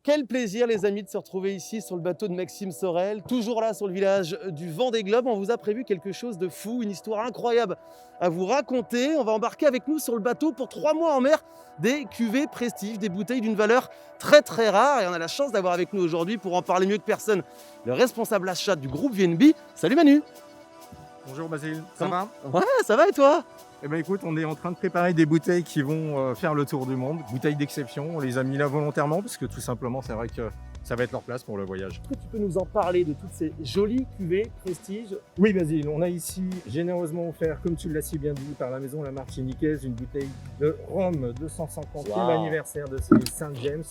Quel plaisir les amis de se retrouver ici sur le bateau de Maxime Sorel, toujours là sur le village du Vendée Globe. On vous a prévu quelque chose de fou, une histoire incroyable à vous raconter. On va embarquer avec nous sur le bateau pour 3 mois en mer des cuvées prestige, des bouteilles d'une valeur très rare. Et on a la chance d'avoir avec nous aujourd'hui pour en parler mieux que personne le responsable achat du groupe VNB. Salut Manu. Bonjour Basile, ça va? Ouais, ça va et toi? Eh ben écoute, on est en train de préparer des bouteilles qui vont faire le tour du monde. Bouteilles d'exception, on les a mis là volontairement parce que tout simplement c'est vrai que ça va être leur place pour le voyage. Est-ce que tu peux nous en parler de toutes ces jolies cuvées prestige? Oui Basile, on a ici généreusement offert, comme tu l'as si bien dit, par la maison La Martiniquaise, une bouteille de rhum 250e Wow. anniversaire de Saint James.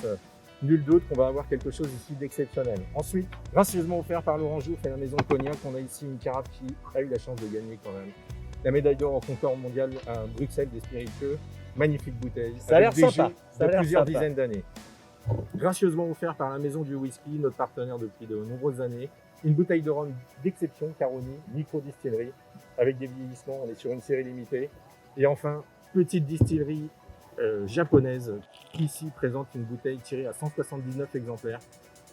Nul doute qu'on va avoir quelque chose ici d'exceptionnel. Ensuite, gracieusement offert par Laurent Jouffre et la maison Cognac, on a ici une carafe qui a eu la chance de gagner quand même la médaille d'or au concours mondial à Bruxelles des spiritueux. Magnifique bouteille. Ça a l'air avec des sympa. jus Ça a de l'air plusieurs sympa. dizaines d'années. Gracieusement offert par la maison du whisky, notre partenaire depuis de nombreuses années. Une bouteille de rhum d'exception, Caroni, micro-distillerie, avec des vieillissements. On est sur une série limitée. Et enfin, petite distillerie japonaise qui ici présente une bouteille tirée à 179 exemplaires.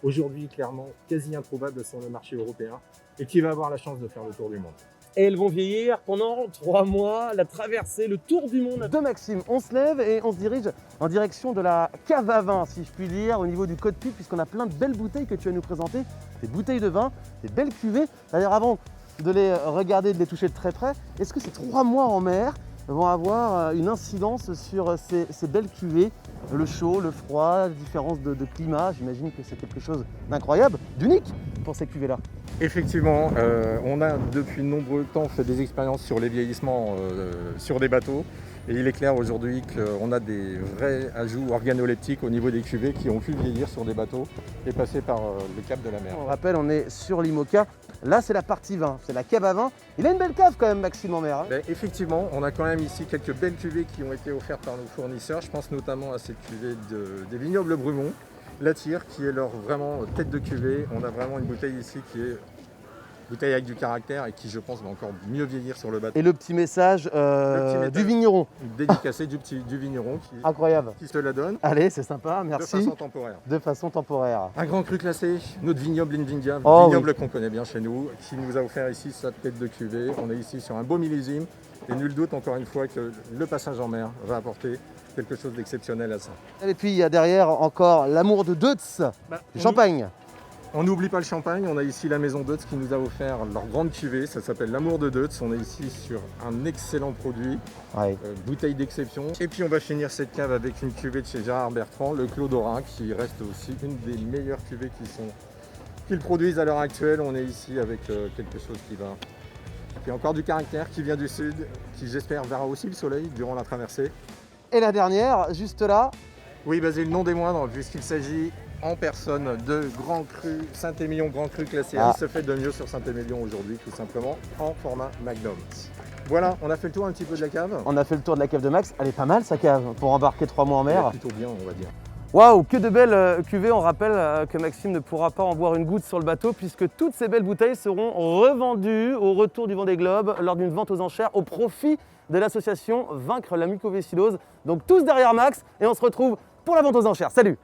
Aujourd'hui, clairement, quasi introuvable sur le marché européen et qui va avoir la chance de faire le tour du monde. Et elles vont vieillir pendant 3 mois, la traversée, le tour du monde de Maxime. On se lève et on se dirige en direction de la cave à vin, si je puis dire, au niveau du cockpit, puisqu'on a plein de belles bouteilles que tu vas nous présenter, des bouteilles de vin, des belles cuvées. D'ailleurs, avant de les regarder, de les toucher de très près, est-ce que ces 3 mois en mer vont avoir une incidence sur ces belles cuvées, le chaud, le froid, la différence de climat? J'imagine que c'est quelque chose d'incroyable, d'unique pour ces cuvées-là. Effectivement, on a depuis de nombreux temps fait des expériences sur les vieillissements sur des bateaux. Et il est clair aujourd'hui qu'on a des vrais ajouts organoleptiques au niveau des cuvées qui ont pu vieillir sur des bateaux et passer par le cap de la mer. On rappelle, on est sur l'IMOCA. Là, c'est la partie vin, c'est la cave à vin. Il a une belle cave quand même, Maxime en mer. Hein. Ben, effectivement, on a quand même ici quelques belles cuvées qui ont été offertes par nos fournisseurs. Je pense notamment à cette cuvée des vignobles Brumont, la Tire, qui est leur vraiment tête de cuvée. On a vraiment une bouteille ici qui est bouteille avec du caractère et qui, je pense, va encore mieux vieillir sur le bateau. Et le petit message du vigneron. Dédicacé du vigneron Incroyable. qui se la donne. Allez, c'est sympa, De merci. façon temporaire. De façon temporaire. Un grand cru classé, notre vignoble Invindia, Oh, vignoble oui. qu'on connaît bien chez nous, qui nous a offert ici sa tête de cuvée. On est ici sur un beau millésime et nul doute encore une fois que le passage en mer va apporter quelque chose d'exceptionnel à ça. Et puis, il y a derrière encore l'amour de Deutz, du champagne. On n'oublie pas le champagne, on a ici la maison Deutz qui nous a offert leur grande cuvée, ça s'appelle l'amour de Deutz. On est ici sur un excellent produit, Ouais. bouteille d'exception. Et puis on va finir cette cave avec une cuvée de chez Gérard Bertrand, le Clos d'Orin, qui reste aussi une des meilleures cuvées qu'ils produisent à l'heure actuelle. On est ici avec quelque chose qui a encore du caractère, qui vient du sud, qui j'espère verra aussi le soleil durant la traversée. Et la dernière, juste là. Oui, Basile, non des moindres, puisqu'il s'agit en personne de Grand Cru, Saint-Émilion Grand Cru classé Ah. A. Il se fait de mieux sur Saint-Émilion aujourd'hui, tout simplement, en format Magnum. Voilà, on a fait le tour un petit peu de la cave. On a fait le tour de la cave de Max. Elle est pas mal sa cave pour embarquer 3 mois en Elle est mer. plutôt bien, on va dire. Waouh, que de belles cuvées. On rappelle que Maxime ne pourra pas en boire une goutte sur le bateau puisque toutes ces belles bouteilles seront revendues au retour du Vendée Globe lors d'une vente aux enchères au profit de l'association Vaincre la mucoviscidose. Donc tous derrière Max et on se retrouve pour la vente aux enchères. Salut!